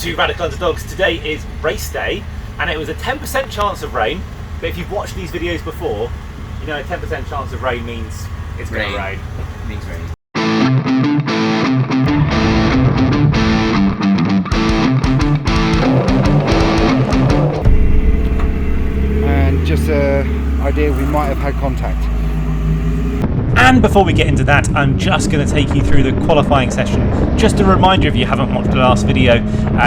to Radical Underdogs. Today is race day and it was a 10% chance of rain, but if you've watched these videos before, you know a 10% chance of rain means it's going to rain. It means rain. And just an idea, we might have had contact. And before we get into that, I'm just going to take you through the qualifying session. Just a reminder, if you haven't watched the last video,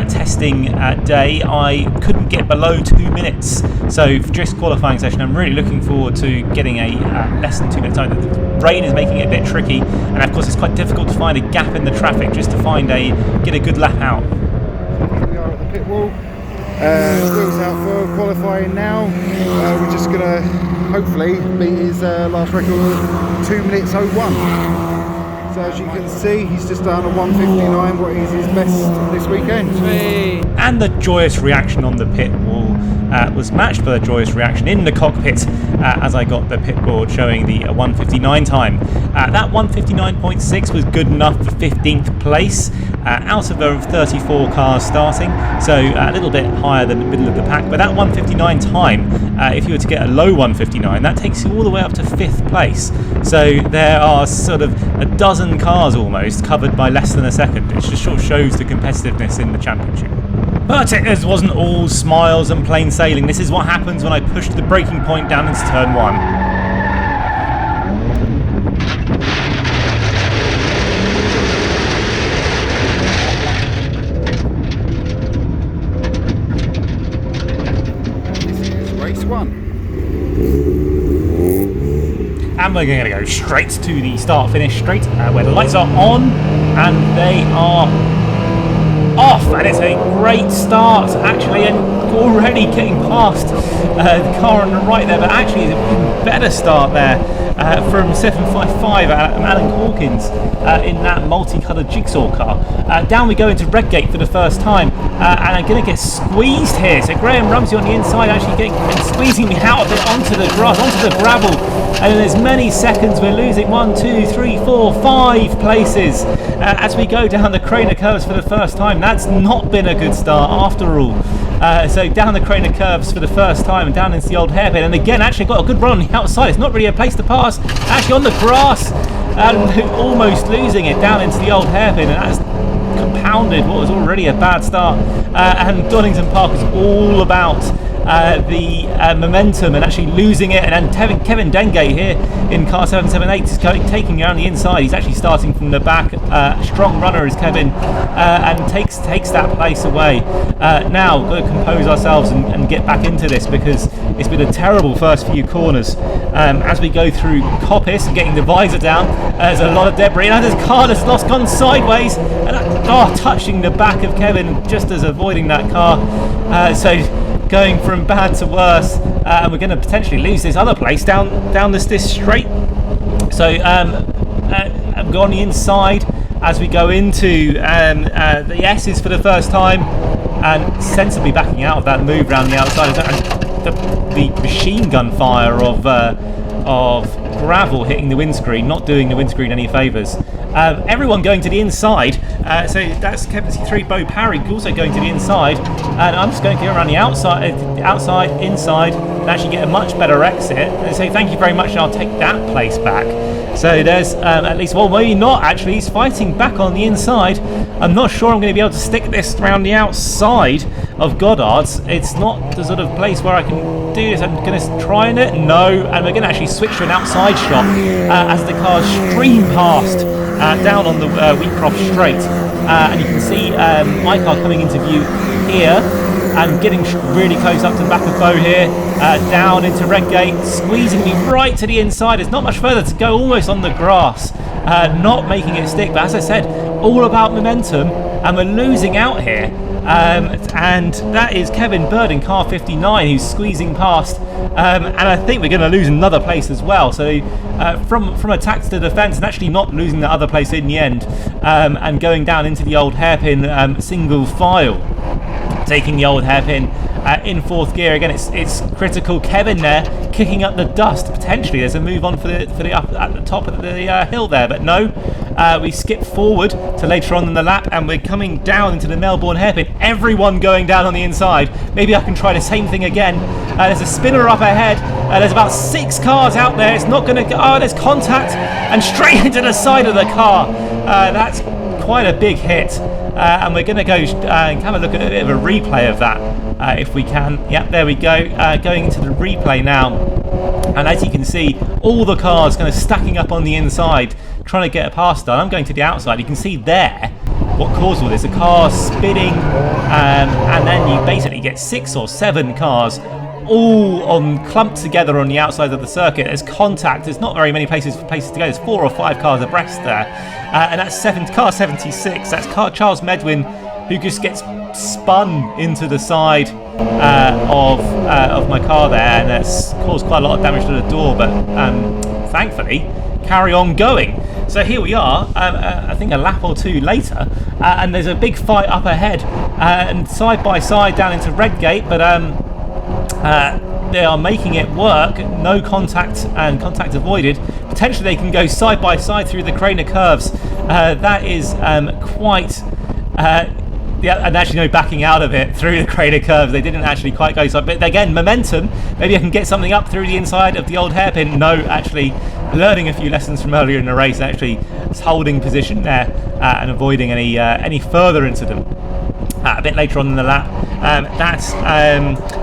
testing day, I couldn't get below 2 minutes. So for just qualifying session, I'm really looking forward to getting a less than 2 minutes time. The rain is making it a bit tricky, and of course it's quite difficult to find a gap in the traffic just to get a good lap out. We are at the pit wall. Wheels out for qualifying now. We're just going to hopefully beat his last record of 2 minutes 01. So as you can see, he's just done a 1:59, what is his best this weekend. And the joyous reaction on the pit wall was matched by the joyous reaction in the cockpit as I got the pit board showing the 1:59 time. That 1:59.6 was good enough for 15th place out of the 34 cars starting, so a little bit higher than the middle of the pack. But that 1:59 time, if you were to get a low 1:59, that takes you all the way up to 5th place. So there are sort of a dozen cars almost covered by less than a second, which just sort of shows the competitiveness in the championship. But it wasn't all smiles and plain sailing. This is what happens when I pushed the braking point down into turn 1. And we're going to go straight to the start-finish straight where the lights are on and they are off, and it's a great start actually, and already getting past the car on the right there, but actually it's an even better start there from 755 Alan Hawkins in that multicoloured jigsaw car. Down we go into Redgate for the first time, and I'm going to get squeezed here. So Graham Rumsey on the inside actually getting and squeezing me out of it onto the grass, onto the gravel, and in as many seconds we're losing 1, 2, 3, 4, 5 places as we go down the Craner curves for the first time. That's not been a good start after all. So down the Craner curves for the first time and down into the old hairpin, and again actually got a good run on the outside. It's not really a place to pass, actually on the grass, and almost losing it down into the old hairpin, and that's compounded what was already a bad start. And Donington Park is all about the momentum and actually losing it, and then Kevin Dengate here in car 778 is taking around the inside. He's actually starting from the back. Strong runner is Kevin, and takes that place away. Now we've got to compose ourselves and get back into this, because it's been a terrible first few corners. As we go through Coppice and getting the visor down, there's a lot of debris, and this car has gone sideways, and touching the back of Kevin just as avoiding that car. So going from bad to worse, and we're going to potentially lose this other place down this straight. So I'm going on the inside as we go into the S's for the first time, and sensibly backing out of that move around the outside. And the machine gun fire of gravel hitting the windscreen, not doing the windscreen any favours. Everyone going to the inside, so that's Kevin C3, Bo Parry also going to the inside, and I'm just going to go around the outside, inside, and actually get a much better exit, and say thank you very much, and I'll take that place back. So there's at least, well, maybe not actually, he's fighting back on the inside. I'm not sure I'm going to be able to stick this around the outside of Goddard's. It's not the sort of place where I can do this. I'm going to try it, no, and we're going to actually switch to an outside shot as the cars stream past down on the Wheatcroft straight, and you can see my car coming into view here and getting really close up to the back of Bo here, down into Redgate, squeezing me right to the inside. There's not much further to go, almost on the grass, not making it stick, but as I said, all about momentum, and we're losing out here. And that is Kevin Bird in car 59 who's squeezing past, and I think we're going to lose another place as well. So from attack to defence, and actually not losing the other place in the end, and going down into the old hairpin single file, taking the old hairpin in 4th gear. Again, it's critical. Kevin there kicking up the dust. Potentially there's a move on for the up at the top of the hill there, but no. We skip forward to later on in the lap, and we're coming down into the Melbourne hairpin. Everyone going down on the inside. Maybe I can try the same thing again. There's a spinner up ahead. There's about 6 cars out there. It's not going to go. Oh, there's contact and straight into the side of the car. That's quite a big hit. And we're going to go and have a look at a bit of a replay of that if we can. Yep, there we go. Going into the replay now. And as you can see, all the cars kind of stacking up on the inside, trying to get a pass done. I'm going to the outside. You can see there what caused all this. A car spinning, and then you basically get 6 or 7 cars all clumped together on the outside of the circuit. There's contact. There's not very many places to go. There's 4 or 5 cars abreast there, and that's car 76. That's car Charles Medwin, who just gets spun into the side of my car there, and that's caused quite a lot of damage to the door. But thankfully, carry on going. So here we are, I think a lap or 2 later, and there's a big fight up ahead, and side by side down into Redgate, but they are making it work. No contact and contact avoided. Potentially they can go side by side through the Craner curves. That is quite... yeah, and actually no backing out of it through the Craner curves. They didn't actually quite go side, but again, momentum. Maybe I can get something up through the inside of the old hairpin. No, actually learning a few lessons from earlier in the race, actually holding position there and avoiding any further incident. A bit later on in the lap, that's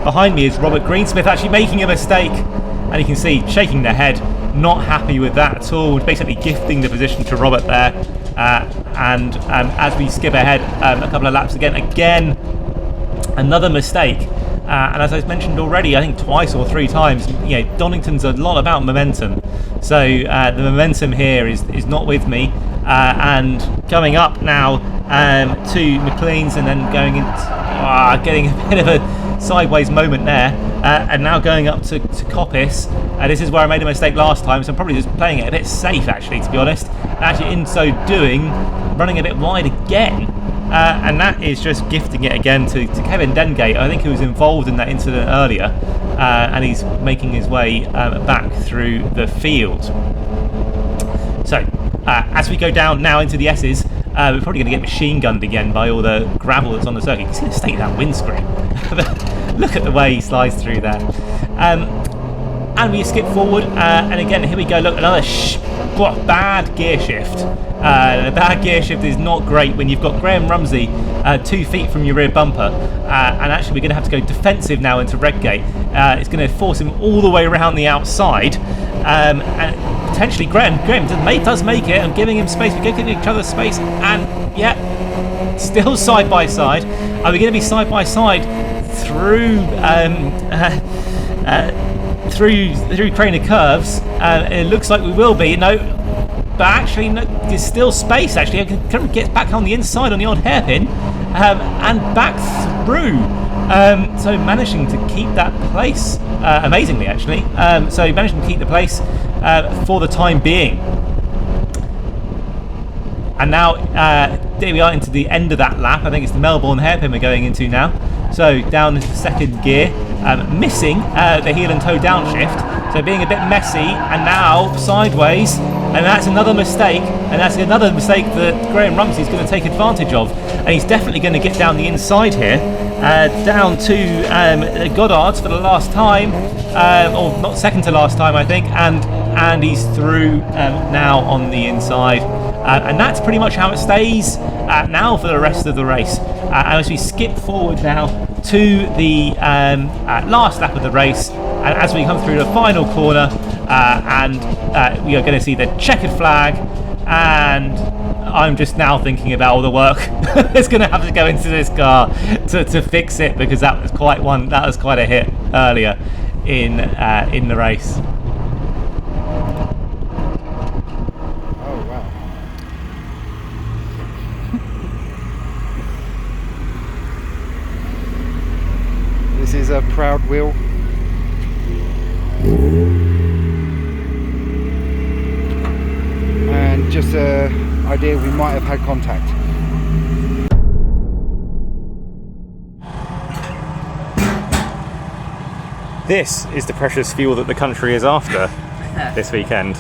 behind me is Robert Greensmith actually making a mistake, and you can see shaking their head, not happy with that at all, basically gifting the position to Robert there. And as we skip ahead a couple of laps again, another mistake. And as I've mentioned already, I think twice or 3 times, you know, Donington's a lot about momentum. So the momentum here is not with me. And coming up now to McLean's, and then going into getting a bit of a sideways moment there, and now going up to Coppice. This is where I made a mistake last time, so I'm probably just playing it a bit safe, actually, to be honest. Actually, in so doing, running a bit wide again, and that is just gifting it again to Kevin Dengate. I think he was involved in that incident earlier, and he's making his way back through the field. So, as we go down now into the S's, we're probably going to get machine gunned again by all the gravel that's on the circuit. You can see the state of that windscreen. Look at the way he slides through there. And we skip forward, and again, here we go. Look, another bad gear shift. The bad gear shift is not great when you've got Graham Rumsey 2 feet from your rear bumper, and actually we're going to have to go defensive now into Redgate. It's going to force him all the way around the outside, and potentially Graham does make it. I'm giving him space. We're giving each other space, and yeah, still side by side. Are we going to be side by side through through Craner curves? It looks like we will be. No, but actually, no, there's still space. Actually, I can get back on the inside on the old hairpin, and back through. So managing to keep that place amazingly, actually. So managing to keep the place for the time being. And now there we are into the end of that lap. I think it's the Melbourne hairpin we're going into now. So down into 2nd gear, missing the heel and toe downshift. So being a bit messy, and now sideways, and that's another mistake, and that's another mistake that Graham Rumsey's going to take advantage of, and he's definitely going to get down the inside here, down to Goddard's for the last time, or not second to last time, I think, and he's through now on the inside, and that's pretty much how it stays now for the rest of the race. And as we skip forward now to the last lap of the race, and as we come through the final corner, and we are going to see the checkered flag, and I'm just now thinking about all the work that's going to have to go into this car to fix it, because that was quite a hit earlier in the race. Oh wow! This is a proud wheel. And just an idea, we might have had contact. This is the precious fuel that the country is after this weekend.